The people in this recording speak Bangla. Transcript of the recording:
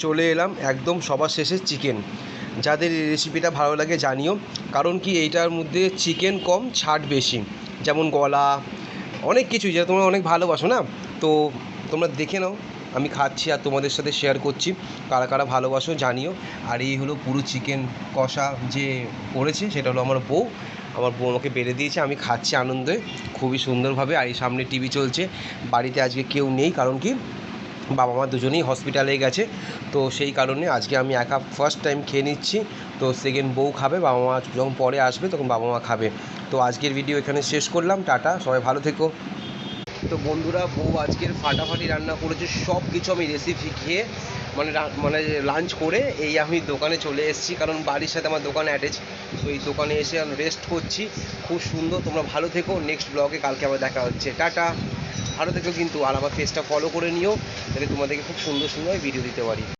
চলে এলাম একদম সবার শেষে চিকেন। যাদের এই রেসিপিটা ভালো লাগে জানিও, কারণ কি এইটার মধ্যে চিকেন কম ছাড় বেশি, যেমন গলা অনেক কিছুই যেটা তোমরা অনেক ভালোবাসো না। তো তোমরা দেখে নাও, আমি খাচ্ছি আর তোমাদের সাথে শেয়ার করছি, কারা কারা ভালোবাসো জানিও। আর এই হলো পুরো চিকেন কষা যে করেছে সেটা হলো আমার বউ। আমার বউ আমাকে বেড়ে দিয়েছে, আমি খাচ্ছি আনন্দে খুবই সুন্দরভাবে। আর এই সামনে টিভি চলছে। বাড়িতে আজকে কেউ নেই, কারণ কি বাবা মা দুজনেই হসপিটালে গেছে। তো সেই কারণে আজকে আমি একা ফার্স্ট টাইম খেয়ে নিচ্ছি। তো সেকেন্ড বউ খাবে, বাবা মা যখন পরে আসবে তখন বাবা মা খাবে। তো আজকের ভিডিও এখানে শেষ করলাম, টাটা, সবাই ভালো থেকো। তো বন্ধুরা, বউ আজকের ফাটাফাটি রান্না করেছে, সব কিছু আমি রেসিপি খেয়ে মানে লাঞ্চ করে এই আমি দোকানে চলে এসেছি, কারণ বাড়ির সাথে আমার দোকান অ্যাটাচ। তো এই দোকানে এসে আমি রেস্ট করছি। খুব সুন্দর, তোমরা ভালো থেকো। নেক্সট ব্লগে কালকে আবার দেখা হচ্ছে, টাটা, ভালো থেকো কিন্তু। আর আমার পেজটা ফলো করে নিও, যাতে তোমাদেরকে খুব সুন্দর সুন্দর ভিডিও দিতে পারি।